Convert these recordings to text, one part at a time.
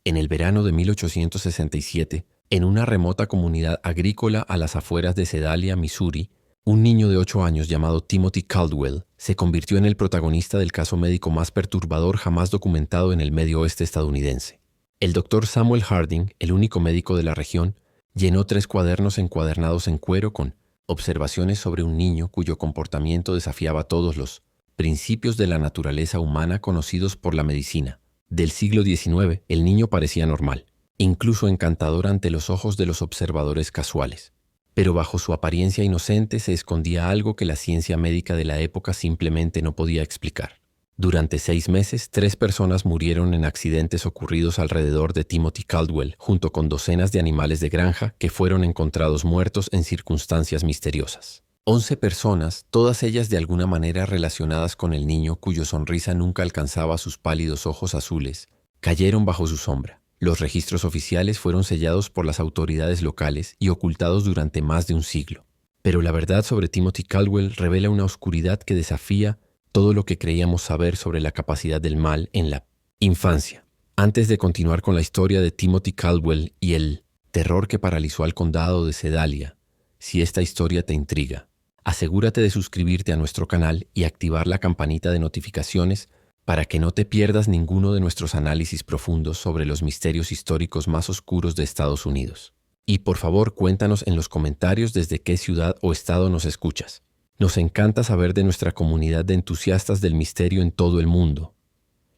En el verano de 1867, en una remota comunidad agrícola a las afueras de Sedalia, Missouri, un niño de 8 años llamado Timothy Caldwell se convirtió en el protagonista del caso médico más perturbador jamás documentado en el medio oeste estadounidense. El doctor Samuel Harding, el único médico de la región, llenó 3 cuadernos encuadernados en cuero con observaciones sobre un niño cuyo comportamiento desafiaba todos los principios de la naturaleza humana conocidos por la medicina. Del siglo XIX, el niño parecía normal, incluso encantador ante los ojos de los observadores casuales. Pero bajo su apariencia inocente se escondía algo que la ciencia médica de la época simplemente no podía explicar. Durante 6 meses, 3 personas murieron en accidentes ocurridos alrededor de Timothy Caldwell, junto con docenas de animales de granja que fueron encontrados muertos en circunstancias misteriosas. 11 personas, todas ellas de alguna manera relacionadas con el niño cuya sonrisa nunca alcanzaba sus pálidos ojos azules, cayeron bajo su sombra. Los registros oficiales fueron sellados por las autoridades locales y ocultados durante más de un siglo. Pero la verdad sobre Timothy Caldwell revela una oscuridad que desafía todo lo que creíamos saber sobre la capacidad del mal en la infancia. Antes de continuar con la historia de Timothy Caldwell y el terror que paralizó al condado de Sedalia, si esta historia te intriga, asegúrate de suscribirte a nuestro canal y activar la campanita de notificaciones para que no te pierdas ninguno de nuestros análisis profundos sobre los misterios históricos más oscuros de Estados Unidos. Y por favor, cuéntanos en los comentarios desde qué ciudad o estado nos escuchas. Nos encanta saber de nuestra comunidad de entusiastas del misterio en todo el mundo.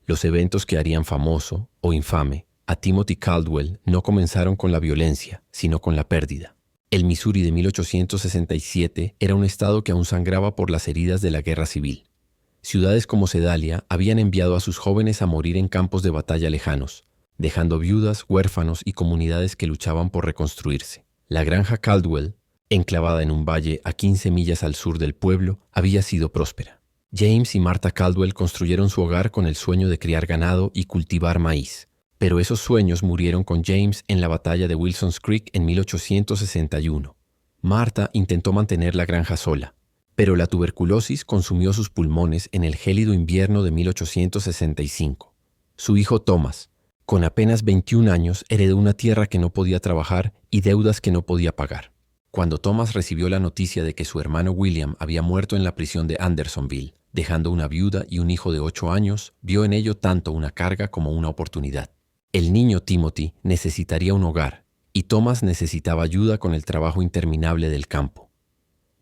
Los eventos que harían famoso o infame a Timothy Caldwell no comenzaron con la violencia, sino con la pérdida. El Missouri de 1867 era un estado que aún sangraba por las heridas de la guerra civil. Ciudades como Sedalia habían enviado a sus jóvenes a morir en campos de batalla lejanos, dejando viudas, huérfanos y comunidades que luchaban por reconstruirse. La granja Caldwell, enclavada en un valle a 15 millas al sur del pueblo, había sido próspera. James y Martha Caldwell construyeron su hogar con el sueño de criar ganado y cultivar maíz, pero esos sueños murieron con James en la batalla de Wilson's Creek en 1861. Martha intentó mantener la granja sola, pero la tuberculosis consumió sus pulmones en el gélido invierno de 1865. Su hijo Thomas, con apenas 21 años, heredó una tierra que no podía trabajar y deudas que no podía pagar. Cuando Thomas recibió la noticia de que su hermano William había muerto en la prisión de Andersonville, dejando una viuda y un hijo de 8 años, vio en ello tanto una carga como una oportunidad. El niño Timothy necesitaría un hogar, y Thomas necesitaba ayuda con el trabajo interminable del campo.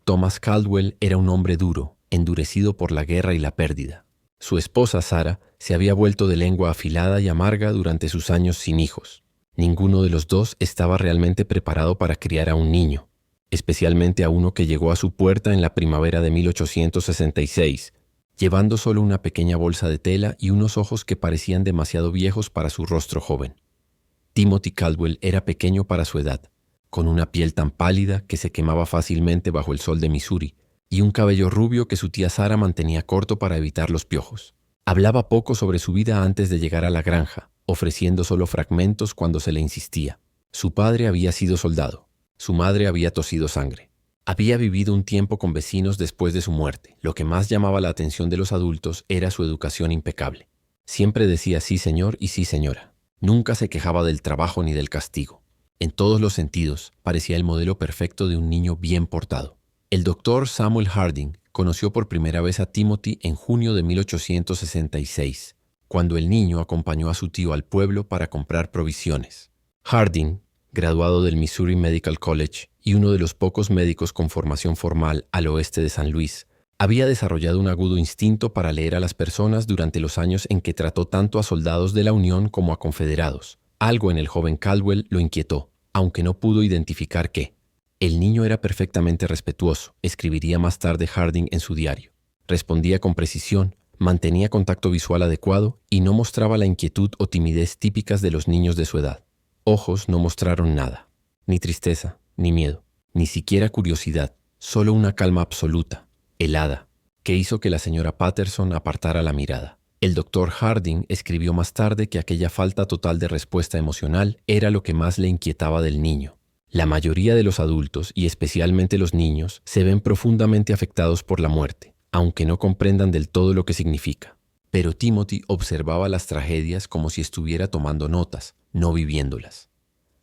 Thomas Caldwell era un hombre duro, endurecido por la guerra y la pérdida. Su esposa, Sarah, se había vuelto de lengua afilada y amarga durante sus años sin hijos. Ninguno de los dos estaba realmente preparado para criar a un niño, especialmente a uno que llegó a su puerta en la primavera de 1866, llevando solo una pequeña bolsa de tela y unos ojos que parecían demasiado viejos para su rostro joven. Timothy Caldwell era pequeño para su edad, con una piel tan pálida que se quemaba fácilmente bajo el sol de Missouri, y un cabello rubio que su tía Sarah mantenía corto para evitar los piojos. Hablaba poco sobre su vida antes de llegar a la granja, ofreciendo solo fragmentos cuando se le insistía. Su padre había sido soldado. Su madre había tosido sangre. Había vivido un tiempo con vecinos después de su muerte. Lo que más llamaba la atención de los adultos era su educación impecable. Siempre decía sí señor y sí señora. Nunca se quejaba del trabajo ni del castigo. En todos los sentidos, parecía el modelo perfecto de un niño bien portado. El doctor Samuel Harding conoció por primera vez a Timothy en junio de 1866, cuando el niño acompañó a su tío al pueblo para comprar provisiones. Harding, graduado del Missouri Medical College y uno de los pocos médicos con formación formal al oeste de San Luis, había desarrollado un agudo instinto para leer a las personas durante los años en que trató tanto a soldados de la Unión como a confederados. Algo en el joven Caldwell lo inquietó, aunque no pudo identificar qué. El niño era perfectamente respetuoso, escribiría más tarde Harding en su diario. Respondía con precisión, mantenía contacto visual adecuado y no mostraba la inquietud o timidez típicas de los niños de su edad. Ojos no mostraron nada, ni tristeza, ni miedo, ni siquiera curiosidad, solo una calma absoluta, helada, que hizo que la señora Patterson apartara la mirada. El doctor Harding escribió más tarde que aquella falta total de respuesta emocional era lo que más le inquietaba del niño. La mayoría de los adultos, y especialmente los niños, se ven profundamente afectados por la muerte, aunque no comprendan del todo lo que significa. Pero Timothy observaba las tragedias como si estuviera tomando notas, no viviéndolas.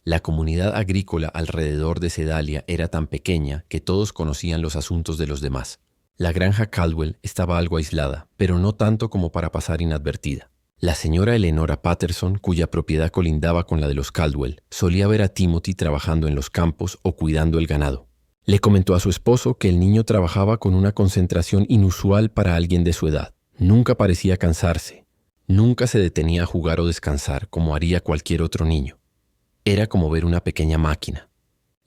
La comunidad agrícola alrededor de Sedalia era tan pequeña que todos conocían los asuntos de los demás. La granja Caldwell estaba algo aislada, pero no tanto como para pasar inadvertida. La señora Eleanora Patterson, cuya propiedad colindaba con la de los Caldwell, solía ver a Timothy trabajando en los campos o cuidando el ganado. Le comentó a su esposo que el niño trabajaba con una concentración inusual para alguien de su edad. Nunca parecía cansarse. Nunca se detenía a jugar o descansar como haría cualquier otro niño. Era como ver una pequeña máquina.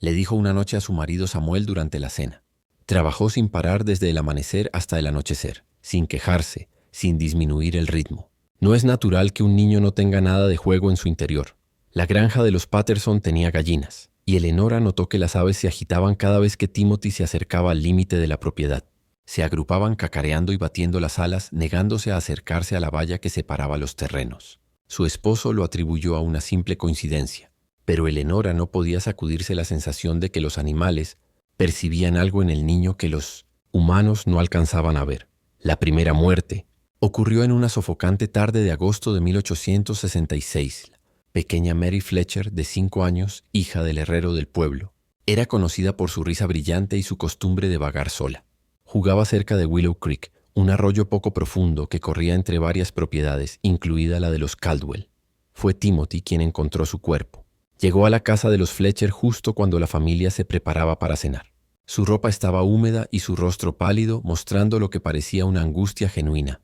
Le dijo una noche a su marido Samuel durante la cena. Trabajó sin parar desde el amanecer hasta el anochecer, sin quejarse, sin disminuir el ritmo. No es natural que un niño no tenga nada de juego en su interior. La granja de los Patterson tenía gallinas, y Eleanora notó que las aves se agitaban cada vez que Timothy se acercaba al límite de la propiedad. Se agrupaban cacareando y batiendo las alas, negándose a acercarse a la valla que separaba los terrenos. Su esposo lo atribuyó a una simple coincidencia, pero Eleanora no podía sacudirse la sensación de que los animales percibían algo en el niño que los humanos no alcanzaban a ver. La primera muerte ocurrió en una sofocante tarde de agosto de 1866. Pequeña Mary Fletcher, de 5 años, hija del herrero del pueblo, era conocida por su risa brillante y su costumbre de vagar sola. Jugaba cerca de Willow Creek, un arroyo poco profundo que corría entre varias propiedades, incluida la de los Caldwell. Fue Timothy quien encontró su cuerpo. Llegó a la casa de los Fletcher justo cuando la familia se preparaba para cenar. Su ropa estaba húmeda y su rostro pálido, mostrando lo que parecía una angustia genuina.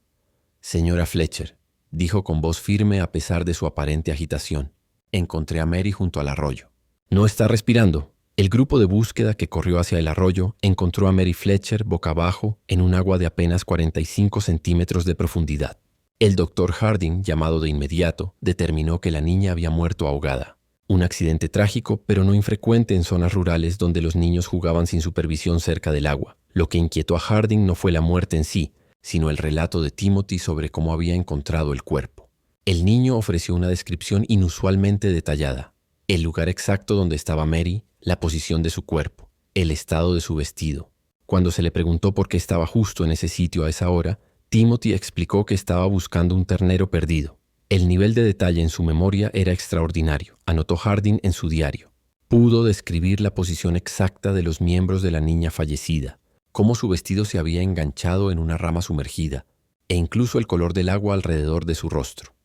«Señora Fletcher», dijo con voz firme a pesar de su aparente agitación, «encontré a Mary junto al arroyo». «¿No está respirando?». El grupo de búsqueda que corrió hacia el arroyo encontró a Mary Fletcher boca abajo en un agua de apenas 45 centímetros de profundidad. El doctor Harding, llamado de inmediato, determinó que la niña había muerto ahogada. Un accidente trágico, pero no infrecuente en zonas rurales donde los niños jugaban sin supervisión cerca del agua. Lo que inquietó a Harding no fue la muerte en sí, sino el relato de Timothy sobre cómo había encontrado el cuerpo. El niño ofreció una descripción inusualmente detallada. El lugar exacto donde estaba Mary, la posición de su cuerpo, el estado de su vestido. Cuando se le preguntó por qué estaba justo en ese sitio a esa hora, Timothy explicó que estaba buscando un ternero perdido. El nivel de detalle en su memoria era extraordinario, anotó Harding en su diario. Pudo describir la posición exacta de los miembros de la niña fallecida, cómo su vestido se había enganchado en una rama sumergida, e incluso el color del agua alrededor de su rostro.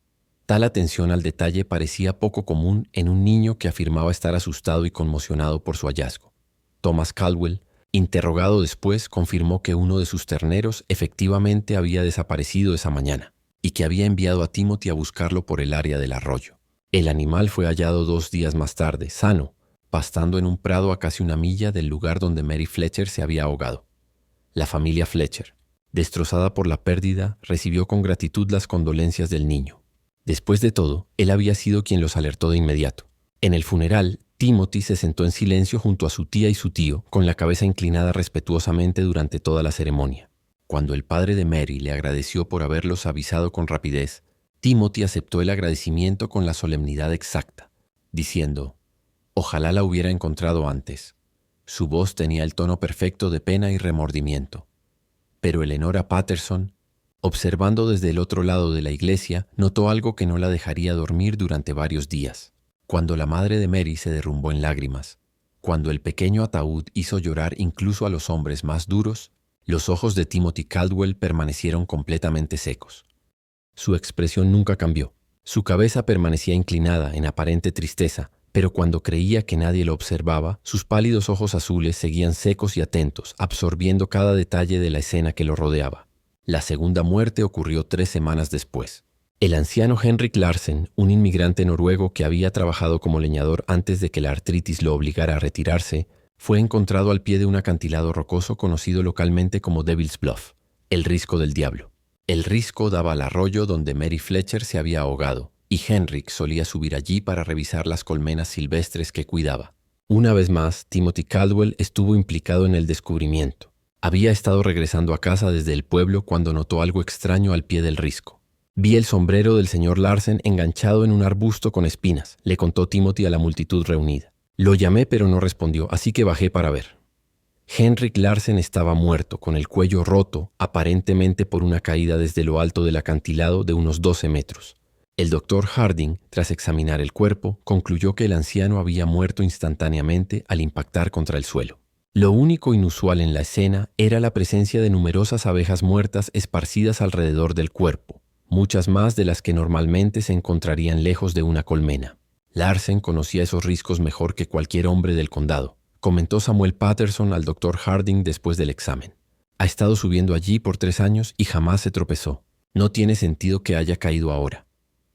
Tal atención al detalle parecía poco común en un niño que afirmaba estar asustado y conmocionado por su hallazgo. Thomas Caldwell, interrogado después, confirmó que uno de sus terneros efectivamente había desaparecido esa mañana y que había enviado a Timothy a buscarlo por el área del arroyo. El animal fue hallado 2 días más tarde, sano, pastando en un prado a casi 1 milla del lugar donde Mary Fletcher se había ahogado. La familia Fletcher, destrozada por la pérdida, recibió con gratitud las condolencias del niño. Después de todo, él había sido quien los alertó de inmediato. En el funeral, Timothy se sentó en silencio junto a su tía y su tío, con la cabeza inclinada respetuosamente durante toda la ceremonia. Cuando el padre de Mary le agradeció por haberlos avisado con rapidez, Timothy aceptó el agradecimiento con la solemnidad exacta, diciendo: «Ojalá la hubiera encontrado antes». Su voz tenía el tono perfecto de pena y remordimiento. Pero Eleanora Patterson, observando desde el otro lado de la iglesia, notó algo que no la dejaría dormir durante varios días. Cuando la madre de Mary se derrumbó en lágrimas, cuando el pequeño ataúd hizo llorar incluso a los hombres más duros, los ojos de Timothy Caldwell permanecieron completamente secos. Su expresión nunca cambió. Su cabeza permanecía inclinada en aparente tristeza, pero cuando creía que nadie lo observaba, sus pálidos ojos azules seguían secos y atentos, absorbiendo cada detalle de la escena que lo rodeaba. La segunda muerte ocurrió 3 semanas después. El anciano Henrik Larsen, un inmigrante noruego que había trabajado como leñador antes de que la artritis lo obligara a retirarse, fue encontrado al pie de un acantilado rocoso conocido localmente como Devil's Bluff, el Risco del Diablo. El risco daba al arroyo donde Mary Fletcher se había ahogado, y Henrik solía subir allí para revisar las colmenas silvestres que cuidaba. Una vez más, Timothy Caldwell estuvo implicado en el descubrimiento. Había estado regresando a casa desde el pueblo cuando notó algo extraño al pie del risco. «Vi el sombrero del señor Larsen enganchado en un arbusto con espinas», le contó Timothy a la multitud reunida. «Lo llamé pero no respondió, así que bajé para ver». Henrik Larsen estaba muerto, con el cuello roto, aparentemente por una caída desde lo alto del acantilado de unos 12 metros. El doctor Harding, tras examinar el cuerpo, concluyó que el anciano había muerto instantáneamente al impactar contra el suelo. Lo único inusual en la escena era la presencia de numerosas abejas muertas esparcidas alrededor del cuerpo, muchas más de las que normalmente se encontrarían lejos de una colmena. Larsen conocía esos riscos mejor que cualquier hombre del condado, comentó Samuel Patterson al doctor Harding después del examen. Ha estado subiendo allí por 3 años y jamás se tropezó. No tiene sentido que haya caído ahora.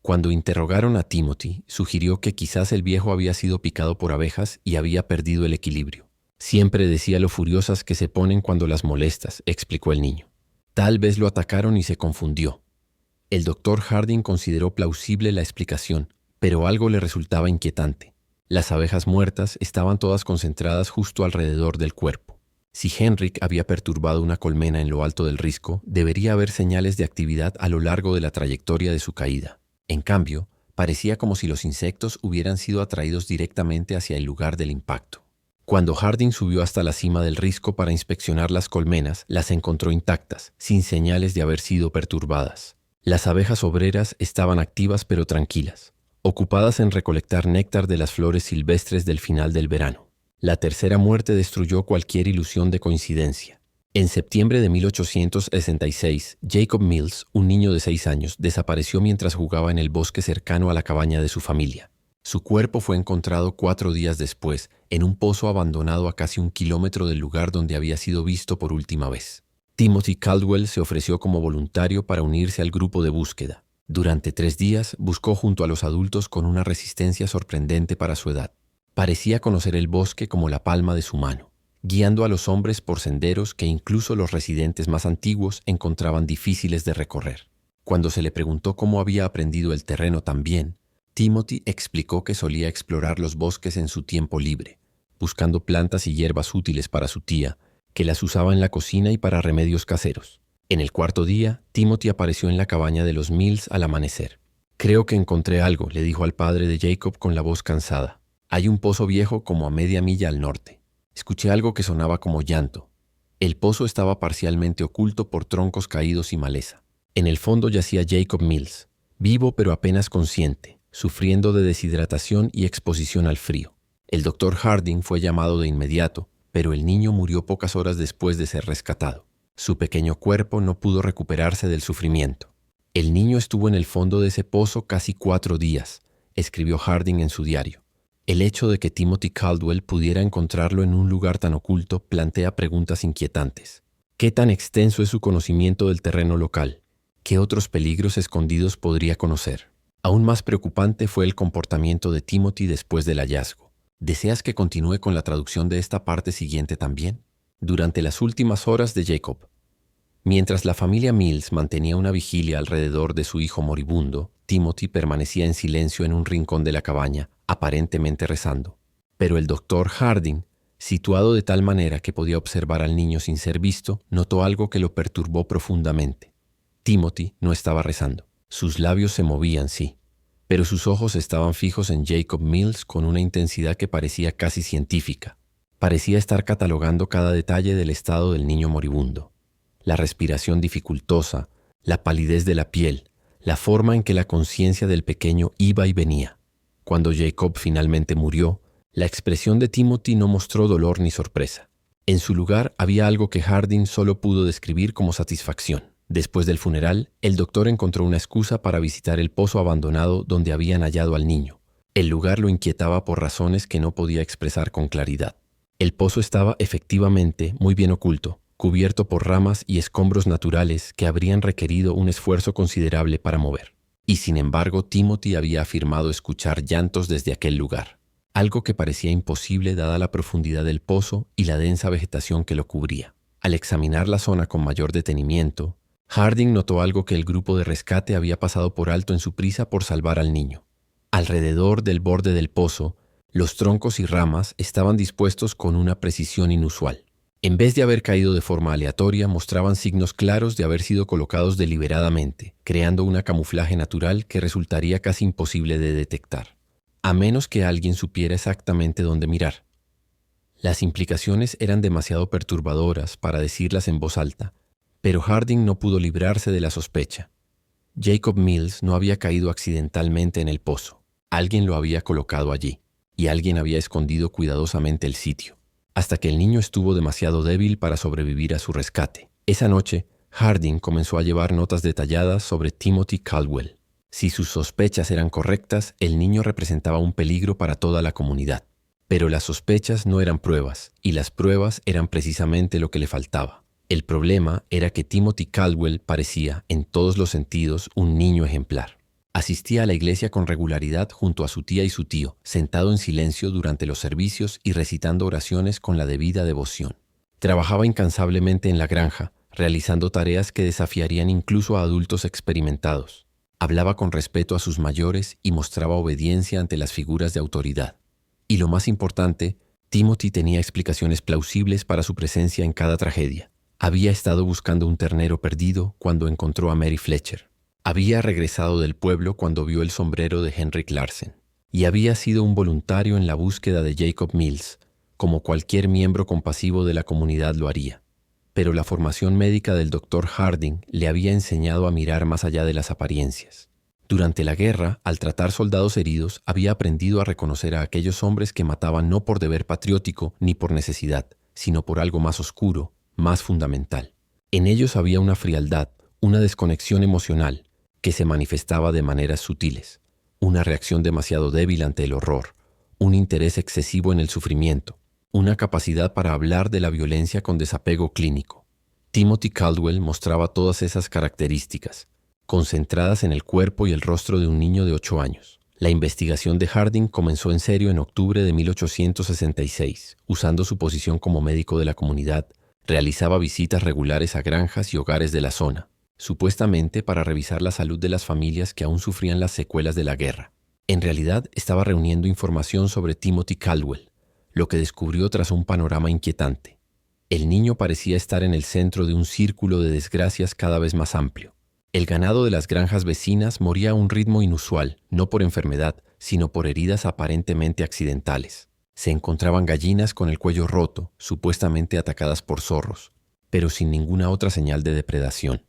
Cuando interrogaron a Timothy, sugirió que quizás el viejo había sido picado por abejas y había perdido el equilibrio. Siempre decía lo furiosas que se ponen cuando las molestas, explicó el niño. Tal vez lo atacaron y se confundió. El doctor Harding consideró plausible la explicación, pero algo le resultaba inquietante. Las abejas muertas estaban todas concentradas justo alrededor del cuerpo. Si Henrik había perturbado una colmena en lo alto del risco, debería haber señales de actividad a lo largo de la trayectoria de su caída. En cambio, parecía como si los insectos hubieran sido atraídos directamente hacia el lugar del impacto. Cuando Harding subió hasta la cima del risco para inspeccionar las colmenas, las encontró intactas, sin señales de haber sido perturbadas. Las abejas obreras estaban activas pero tranquilas, ocupadas en recolectar néctar de las flores silvestres del final del verano. La tercera muerte destruyó cualquier ilusión de coincidencia. En septiembre de 1866, Jacob Mills, un niño de 6 años, desapareció mientras jugaba en el bosque cercano a la cabaña de su familia. Su cuerpo fue encontrado 4 días después, en un pozo abandonado a casi 1 kilómetro del lugar donde había sido visto por última vez. Timothy Caldwell se ofreció como voluntario para unirse al grupo de búsqueda. Durante 3 días buscó junto a los adultos con una resistencia sorprendente para su edad. Parecía conocer el bosque como la palma de su mano, guiando a los hombres por senderos que incluso los residentes más antiguos encontraban difíciles de recorrer. Cuando se le preguntó cómo había aprendido el terreno tan bien, Timothy explicó que solía explorar los bosques en su tiempo libre, buscando plantas y hierbas útiles para su tía, que las usaba en la cocina y para remedios caseros. En el 4.º día, Timothy apareció en la cabaña de los Mills al amanecer. «Creo que encontré algo», le dijo al padre de Jacob con la voz cansada. «Hay un pozo viejo como a media milla al norte. Escuché algo que sonaba como llanto. El pozo estaba parcialmente oculto por troncos caídos y maleza. En el fondo yacía Jacob Mills, vivo pero apenas consciente, sufriendo de deshidratación y exposición al frío. El doctor Harding fue llamado de inmediato, pero el niño murió pocas horas después de ser rescatado. Su pequeño cuerpo no pudo recuperarse del sufrimiento. El niño estuvo en el fondo de ese pozo casi 4 días», escribió Harding en su diario. El hecho de que Timothy Caldwell pudiera encontrarlo en un lugar tan oculto plantea preguntas inquietantes. ¿Qué tan extenso es su conocimiento del terreno local? ¿Qué otros peligros escondidos podría conocer? Aún más preocupante fue el comportamiento de Timothy después del hallazgo. ¿Deseas que continúe con la traducción de esta parte siguiente también? Durante las últimas horas de Jacob. Mientras la familia Mills mantenía una vigilia alrededor de su hijo moribundo, Timothy permanecía en silencio en un rincón de la cabaña, aparentemente rezando. Pero el doctor Harding, situado de tal manera que podía observar al niño sin ser visto, notó algo que lo perturbó profundamente. Timothy no estaba rezando. Sus labios se movían, sí, pero sus ojos estaban fijos en Jacob Mills con una intensidad que parecía casi científica. Parecía estar catalogando cada detalle del estado del niño moribundo. La respiración dificultosa, la palidez de la piel, la forma en que la conciencia del pequeño iba y venía. Cuando Jacob finalmente murió, la expresión de Timothy no mostró dolor ni sorpresa. En su lugar había algo que Harding solo pudo describir como satisfacción. Después del funeral, el doctor encontró una excusa para visitar el pozo abandonado donde habían hallado al niño. El lugar lo inquietaba por razones que no podía expresar con claridad. El pozo estaba efectivamente muy bien oculto, cubierto por ramas y escombros naturales que habrían requerido un esfuerzo considerable para mover. Y sin embargo, Timothy había afirmado escuchar llantos desde aquel lugar, algo que parecía imposible dada la profundidad del pozo y la densa vegetación que lo cubría. Al examinar la zona con mayor detenimiento, Harding notó algo que el grupo de rescate había pasado por alto en su prisa por salvar al niño. Alrededor del borde del pozo, los troncos y ramas estaban dispuestos con una precisión inusual. En vez de haber caído de forma aleatoria, mostraban signos claros de haber sido colocados deliberadamente, creando un camuflaje natural que resultaría casi imposible de detectar, a menos que alguien supiera exactamente dónde mirar. Las implicaciones eran demasiado perturbadoras para decirlas en voz alta, pero Harding no pudo librarse de la sospecha. Jacob Mills no había caído accidentalmente en el pozo. Alguien lo había colocado allí, y alguien había escondido cuidadosamente el sitio, hasta que el niño estuvo demasiado débil para sobrevivir a su rescate. Esa noche, Harding comenzó a llevar notas detalladas sobre Timothy Caldwell. Si sus sospechas eran correctas, el niño representaba un peligro para toda la comunidad. Pero las sospechas no eran pruebas, y las pruebas eran precisamente lo que le faltaba. El problema era que Timothy Caldwell parecía, en todos los sentidos, un niño ejemplar. Asistía a la iglesia con regularidad junto a su tía y su tío, sentado en silencio durante los servicios y recitando oraciones con la debida devoción. Trabajaba incansablemente en la granja, realizando tareas que desafiarían incluso a adultos experimentados. Hablaba con respeto a sus mayores y mostraba obediencia ante las figuras de autoridad. Y lo más importante, Timothy tenía explicaciones plausibles para su presencia en cada tragedia. Había estado buscando un ternero perdido cuando encontró a Mary Fletcher. Había regresado del pueblo cuando vio el sombrero de Henrik Larsen. Y había sido un voluntario en la búsqueda de Jacob Mills, como cualquier miembro compasivo de la comunidad lo haría. Pero la formación médica del Dr. Harding le había enseñado a mirar más allá de las apariencias. Durante la guerra, al tratar soldados heridos, había aprendido a reconocer a aquellos hombres que mataban no por deber patriótico ni por necesidad, sino por algo más oscuro, más fundamental. En ellos había una frialdad, una desconexión emocional, que se manifestaba de maneras sutiles, una reacción demasiado débil ante el horror, un interés excesivo en el sufrimiento, una capacidad para hablar de la violencia con desapego clínico. Timothy Caldwell mostraba todas esas características, concentradas en el cuerpo y el rostro de un niño de 8 años. La investigación de Harding comenzó en serio en octubre de 1866, usando su posición como médico de la comunidad. Realizaba visitas regulares a granjas y hogares de la zona, supuestamente para revisar la salud de las familias que aún sufrían las secuelas de la guerra. En realidad, estaba reuniendo información sobre Timothy Caldwell, lo que descubrió tras un panorama inquietante. El niño parecía estar en el centro de un círculo de desgracias cada vez más amplio. El ganado de las granjas vecinas moría a un ritmo inusual, no por enfermedad, sino por heridas aparentemente accidentales. Se encontraban gallinas con el cuello roto, supuestamente atacadas por zorros, pero sin ninguna otra señal de depredación.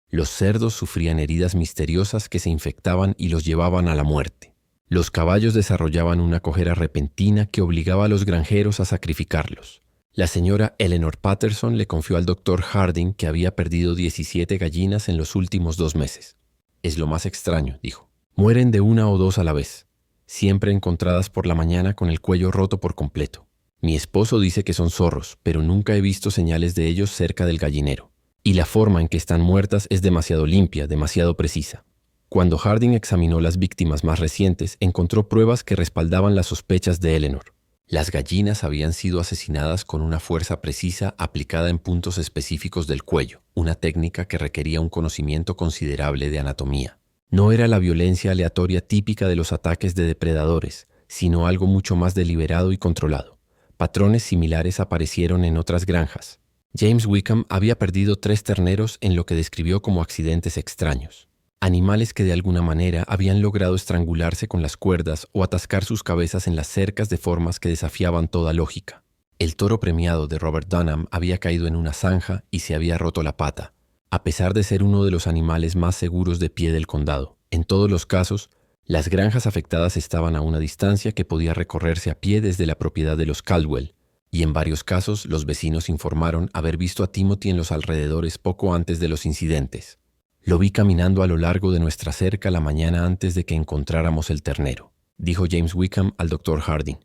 Los cerdos sufrían heridas misteriosas que se infectaban y los llevaban a la muerte. Los caballos desarrollaban una cojera repentina que obligaba a los granjeros a sacrificarlos. La señora Eleanor Patterson le confió al Dr. Harding que había perdido 17 gallinas en los últimos 2 meses. «Es lo más extraño», dijo. «Mueren de 1 o 2 a la vez, siempre encontradas por la mañana con el cuello roto por completo. Mi esposo dice que son zorros, pero nunca he visto señales de ellos cerca del gallinero. Y la forma en que están muertas es demasiado limpia, demasiado precisa». Cuando Harding examinó las víctimas más recientes, encontró pruebas que respaldaban las sospechas de Eleanor. Las gallinas habían sido asesinadas con una fuerza precisa aplicada en puntos específicos del cuello, una técnica que requería un conocimiento considerable de anatomía. No era la violencia aleatoria típica de los ataques de depredadores, sino algo mucho más deliberado y controlado. Patrones similares aparecieron en otras granjas. James Wickham había perdido 3 terneros en lo que describió como accidentes extraños. Animales que de alguna manera habían logrado estrangularse con las cuerdas o atascar sus cabezas en las cercas de formas que desafiaban toda lógica. El toro premiado de Robert Dunham había caído en una zanja y se había roto la pata, a pesar de ser uno de los animales más seguros de pie del condado. En todos los casos, las granjas afectadas estaban a una distancia que podía recorrerse a pie desde la propiedad de los Caldwell, y en varios casos los vecinos informaron haber visto a Timothy en los alrededores poco antes de los incidentes. «Lo vi caminando a lo largo de nuestra cerca la mañana antes de que encontráramos el ternero», dijo James Wickham al Dr. Harding.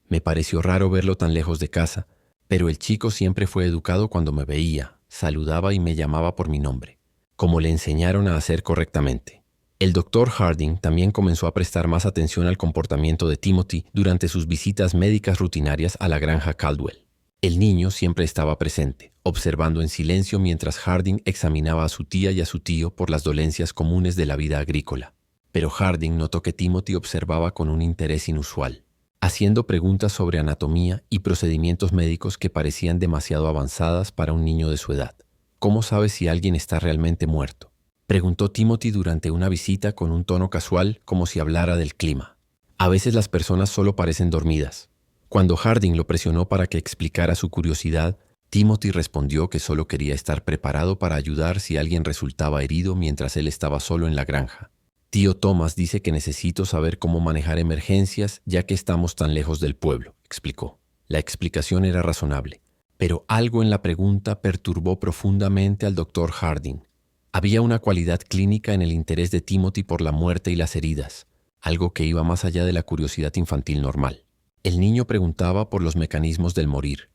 «Me pareció raro verlo tan lejos de casa, pero el chico siempre fue educado cuando me veía, saludaba y me llamaba por mi nombre, como le enseñaron a hacer correctamente». El Dr. Harding también comenzó a prestar más atención al comportamiento de Timothy durante sus visitas médicas rutinarias a la granja Caldwell. El niño siempre estaba presente, observando en silencio mientras Harding examinaba a su tía y a su tío por las dolencias comunes de la vida agrícola. Pero Harding notó que Timothy observaba con un interés inusual, haciendo preguntas sobre anatomía y procedimientos médicos que parecían demasiado avanzadas para un niño de su edad. «¿Cómo sabes si alguien está realmente muerto?», preguntó Timothy durante una visita con un tono casual, como si hablara del clima. «A veces las personas solo parecen dormidas». Cuando Harding lo presionó para que explicara su curiosidad, Timothy respondió que solo quería estar preparado para ayudar si alguien resultaba herido mientras él estaba solo en la granja. Tío Thomas dice que necesito saber cómo manejar emergencias ya que estamos tan lejos del pueblo, explicó. La explicación era razonable, pero algo en la pregunta perturbó profundamente al Dr. Harding. Había una cualidad clínica en el interés de Timothy por la muerte y las heridas, algo que iba más allá de la curiosidad infantil normal. El niño preguntaba por los mecanismos del morir.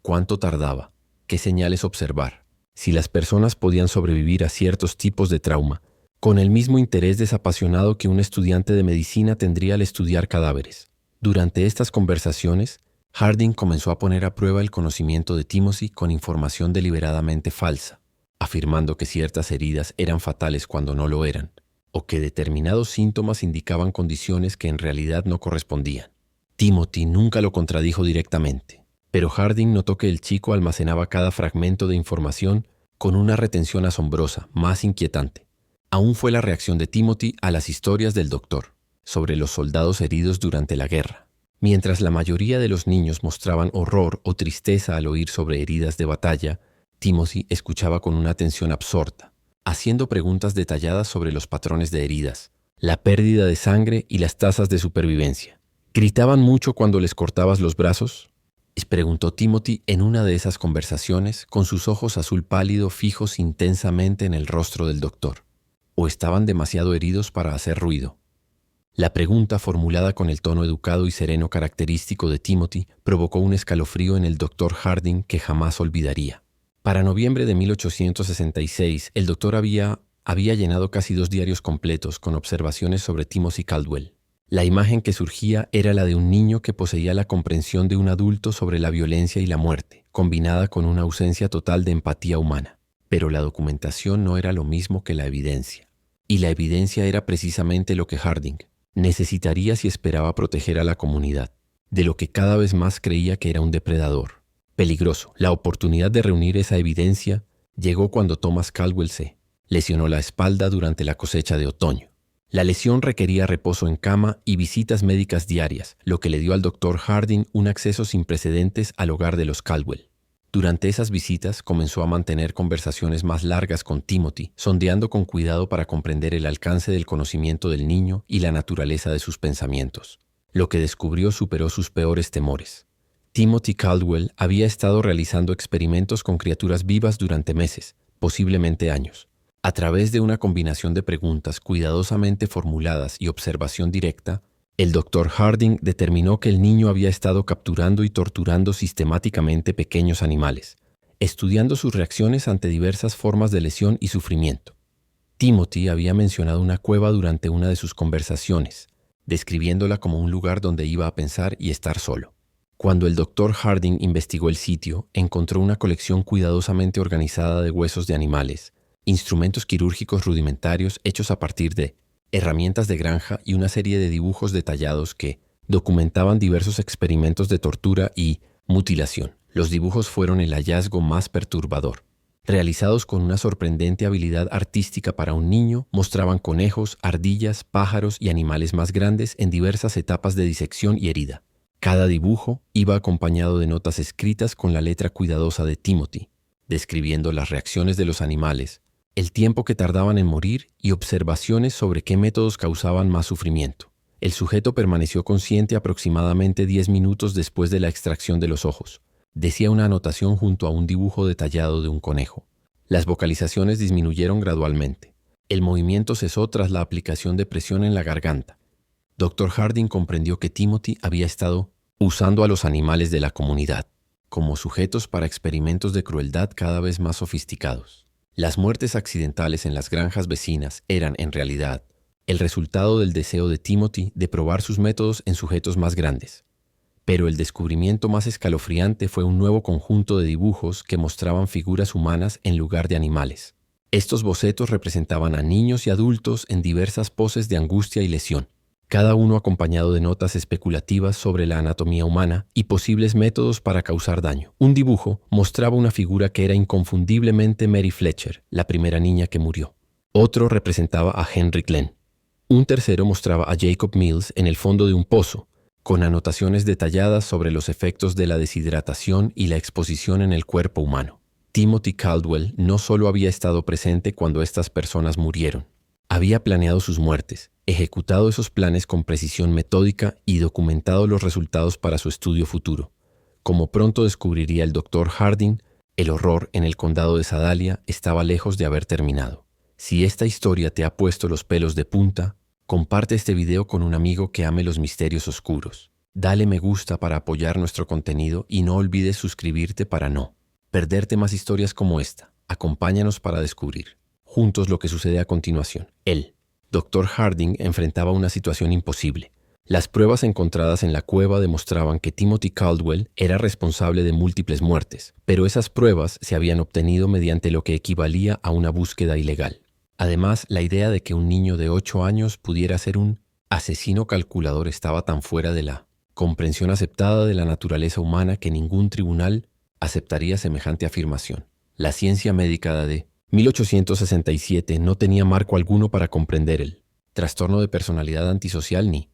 ¿Cuánto tardaba? ¿Qué señales observar? Si las personas podían sobrevivir a ciertos tipos de trauma, con el mismo interés desapasionado que un estudiante de medicina tendría al estudiar cadáveres. Durante estas conversaciones, Harding comenzó a poner a prueba el conocimiento de Timothy con información deliberadamente falsa, afirmando que ciertas heridas eran fatales cuando no lo eran, o que determinados síntomas indicaban condiciones que en realidad no correspondían. Timothy nunca lo contradijo directamente, pero Harding notó que el chico almacenaba cada fragmento de información con una retención asombrosa, más inquietante. Aún fue la reacción de Timothy a las historias del doctor sobre los soldados heridos durante la guerra. Mientras la mayoría de los niños mostraban horror o tristeza al oír sobre heridas de batalla, Timothy escuchaba con una atención absorta, haciendo preguntas detalladas sobre los patrones de heridas, la pérdida de sangre y las tasas de supervivencia. ¿Gritaban mucho cuando les cortabas los brazos?, preguntó Timothy en una de esas conversaciones, con sus ojos azul pálido fijos intensamente en el rostro del doctor. ¿O estaban demasiado heridos para hacer ruido? La pregunta, formulada con el tono educado y sereno característico de Timothy, provocó un escalofrío en el Dr. Harding que jamás olvidaría. Para noviembre de 1866, el doctor había llenado casi 2 diarios completos con observaciones sobre Timothy Caldwell. La imagen que surgía era la de un niño que poseía la comprensión de un adulto sobre la violencia y la muerte, combinada con una ausencia total de empatía humana. Pero la documentación no era lo mismo que la evidencia. Y la evidencia era precisamente lo que Harding necesitaría si esperaba proteger a la comunidad, de lo que cada vez más creía que era un depredador. Peligroso. La oportunidad de reunir esa evidencia llegó cuando Thomas Caldwell se lesionó la espalda durante la cosecha de otoño. La lesión requería reposo en cama y visitas médicas diarias, lo que le dio al Dr. Harding un acceso sin precedentes al hogar de los Caldwell. Durante esas visitas comenzó a mantener conversaciones más largas con Timothy, sondeando con cuidado para comprender el alcance del conocimiento del niño y la naturaleza de sus pensamientos. Lo que descubrió superó sus peores temores. Timothy Caldwell había estado realizando experimentos con criaturas vivas durante meses, posiblemente años. A través de una combinación de preguntas cuidadosamente formuladas y observación directa, el Dr. Harding determinó que el niño había estado capturando y torturando sistemáticamente pequeños animales, estudiando sus reacciones ante diversas formas de lesión y sufrimiento. Timothy había mencionado una cueva durante una de sus conversaciones, describiéndola como un lugar donde iba a pensar y estar solo. Cuando el Dr. Harding investigó el sitio, encontró una colección cuidadosamente organizada de huesos de animales, instrumentos quirúrgicos rudimentarios hechos a partir de herramientas de granja y una serie de dibujos detallados que documentaban diversos experimentos de tortura y mutilación. Los dibujos fueron el hallazgo más perturbador. Realizados con una sorprendente habilidad artística para un niño, mostraban conejos, ardillas, pájaros y animales más grandes en diversas etapas de disección y herida. Cada dibujo iba acompañado de notas escritas con la letra cuidadosa de Timothy, describiendo las reacciones de los animales, el tiempo que tardaban en morir y observaciones sobre qué métodos causaban más sufrimiento. El sujeto permaneció consciente aproximadamente 10 minutos después de la extracción de los ojos, decía una anotación junto a un dibujo detallado de un conejo. Las vocalizaciones disminuyeron gradualmente. El movimiento cesó tras la aplicación de presión en la garganta. Dr. Harding comprendió que Timothy había estado usando a los animales de la comunidad como sujetos para experimentos de crueldad cada vez más sofisticados. Las muertes accidentales en las granjas vecinas eran, en realidad, el resultado del deseo de Timothy de probar sus métodos en sujetos más grandes. Pero el descubrimiento más escalofriante fue un nuevo conjunto de dibujos que mostraban figuras humanas en lugar de animales. Estos bocetos representaban a niños y adultos en diversas poses de angustia y lesión, cada uno acompañado de notas especulativas sobre la anatomía humana y posibles métodos para causar daño. Un dibujo mostraba una figura que era inconfundiblemente Mary Fletcher, la primera niña que murió. Otro representaba a Henry Glenn. Un tercero mostraba a Jacob Mills en el fondo de un pozo, con anotaciones detalladas sobre los efectos de la deshidratación y la exposición en el cuerpo humano. Timothy Caldwell no solo había estado presente cuando estas personas murieron, había planeado sus muertes, ejecutado esos planes con precisión metódica y documentado los resultados para su estudio futuro. Como pronto descubriría el Dr. Harding, el horror en el condado de Sedalia estaba lejos de haber terminado. Si esta historia te ha puesto los pelos de punta, comparte este video con un amigo que ame los misterios oscuros. Dale me gusta para apoyar nuestro contenido y no olvides suscribirte para no perderte más historias como esta. Acompáñanos para descubrir juntos lo que sucede a continuación. El Dr. Harding enfrentaba una situación imposible. Las pruebas encontradas en la cueva demostraban que Timothy Caldwell era responsable de múltiples muertes, pero esas pruebas se habían obtenido mediante lo que equivalía a una búsqueda ilegal. Además, la idea de que un niño de 8 años pudiera ser un asesino calculador estaba tan fuera de la comprensión aceptada de la naturaleza humana que ningún tribunal aceptaría semejante afirmación. La ciencia médica de 1867 no tenía marco alguno para comprender el trastorno de personalidad antisocial ni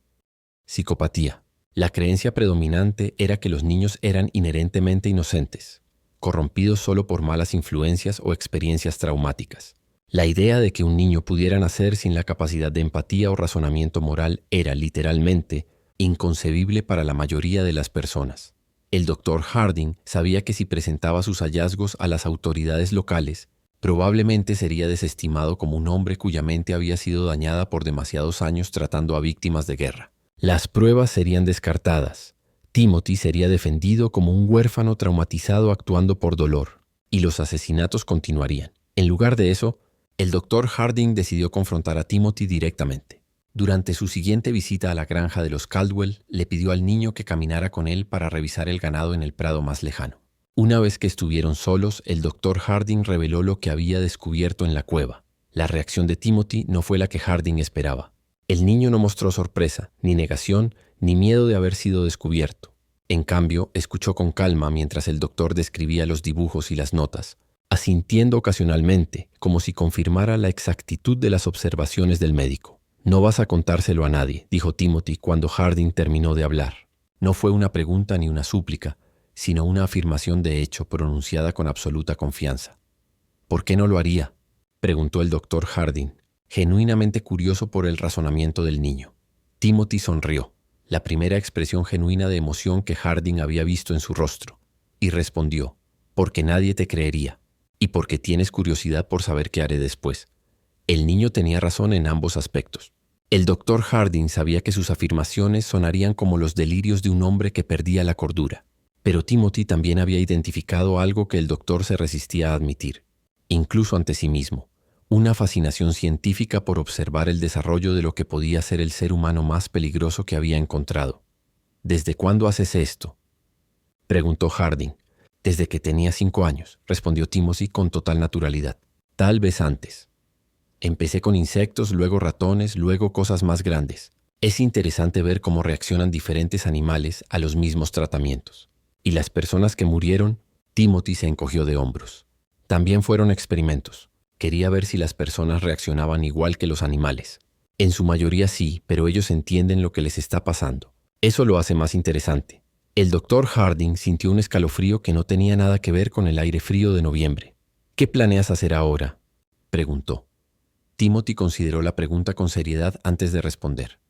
psicopatía. La creencia predominante era que los niños eran inherentemente inocentes, corrompidos solo por malas influencias o experiencias traumáticas. La idea de que un niño pudiera nacer sin la capacidad de empatía o razonamiento moral era literalmente inconcebible para la mayoría de las personas. El Dr. Harding sabía que si presentaba sus hallazgos a las autoridades locales, probablemente sería desestimado como un hombre cuya mente había sido dañada por demasiados años tratando a víctimas de guerra. Las pruebas serían descartadas. Timothy sería defendido como un huérfano traumatizado actuando por dolor, y los asesinatos continuarían. En lugar de eso, el Dr. Harding decidió confrontar a Timothy directamente. Durante su siguiente visita a la granja de los Caldwell, le pidió al niño que caminara con él para revisar el ganado en el prado más lejano. Una vez que estuvieron solos, el Dr. Harding reveló lo que había descubierto en la cueva. La reacción de Timothy no fue la que Harding esperaba. El niño no mostró sorpresa, ni negación, ni miedo de haber sido descubierto. En cambio, escuchó con calma mientras el doctor describía los dibujos y las notas, asintiendo ocasionalmente, como si confirmara la exactitud de las observaciones del médico. «No vas a contárselo a nadie», dijo Timothy cuando Harding terminó de hablar. No fue una pregunta ni una súplica, sino una afirmación de hecho pronunciada con absoluta confianza. «¿Por qué no lo haría?», preguntó el doctor Harding, genuinamente curioso por el razonamiento del niño. Timothy sonrió, la primera expresión genuina de emoción que Harding había visto en su rostro, y respondió: «Porque nadie te creería, y porque tienes curiosidad por saber qué haré después». El niño tenía razón en ambos aspectos. El doctor Harding sabía que sus afirmaciones sonarían como los delirios de un hombre que perdía la cordura, pero Timothy también había identificado algo que el doctor se resistía a admitir, incluso ante sí mismo: una fascinación científica por observar el desarrollo de lo que podía ser el ser humano más peligroso que había encontrado. «¿Desde cuándo haces esto?», preguntó Harding. «Desde que tenía 5 años», respondió Timothy con total naturalidad. «Tal vez antes. Empecé con insectos, luego ratones, luego cosas más grandes. Es interesante ver cómo reaccionan diferentes animales a los mismos tratamientos. Y las personas que murieron», Timothy se encogió de hombros. «También fueron experimentos. Quería ver si las personas reaccionaban igual que los animales. En su mayoría sí, pero ellos entienden lo que les está pasando. Eso lo hace más interesante». El doctor Harding sintió un escalofrío que no tenía nada que ver con el aire frío de noviembre. «¿Qué planeas hacer ahora?», preguntó. Timothy consideró la pregunta con seriedad antes de responder.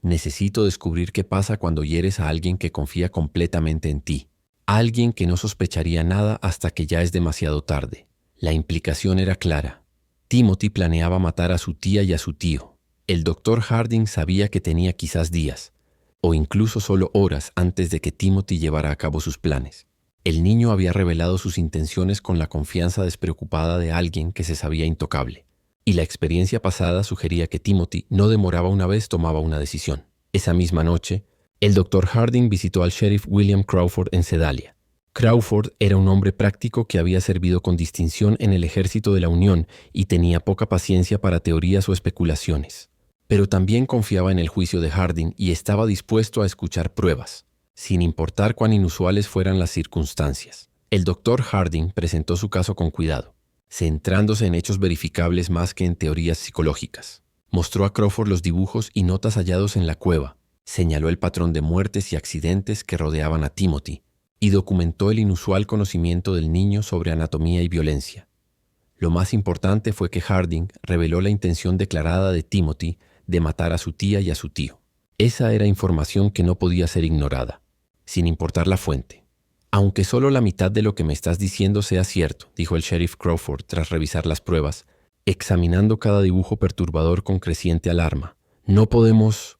«Necesito descubrir qué pasa cuando hieres a alguien que confía completamente en ti. Alguien que no sospecharía nada hasta que ya es demasiado tarde». La implicación era clara. Timothy planeaba matar a su tía y a su tío. El doctor Harding sabía que tenía quizás días, o incluso solo horas antes de que Timothy llevara a cabo sus planes. El niño había revelado sus intenciones con la confianza despreocupada de alguien que se sabía intocable. Y la experiencia pasada sugería que Timothy no demoraba una vez tomaba una decisión. Esa misma noche, el Dr. Harding visitó al sheriff William Crawford en Sedalia. Crawford era un hombre práctico que había servido con distinción en el ejército de la Unión y tenía poca paciencia para teorías o especulaciones. Pero también confiaba en el juicio de Harding y estaba dispuesto a escuchar pruebas, sin importar cuán inusuales fueran las circunstancias. El Dr. Harding presentó su caso con cuidado, centrándose en hechos verificables más que en teorías psicológicas. Mostró a Crawford los dibujos y notas hallados en la cueva, Señaló el patrón de muertes y accidentes que rodeaban a Timothy y documentó el inusual conocimiento del niño sobre anatomía y violencia. Lo más importante fue que Harding reveló la intención declarada de Timothy de matar a su tía y a su tío. Esa era información que no podía ser ignorada, sin importar la fuente. Aunque solo la mitad de lo que me estás diciendo sea cierto, dijo el sheriff Crawford tras revisar las pruebas, examinando cada dibujo perturbador con creciente alarma. No podemos...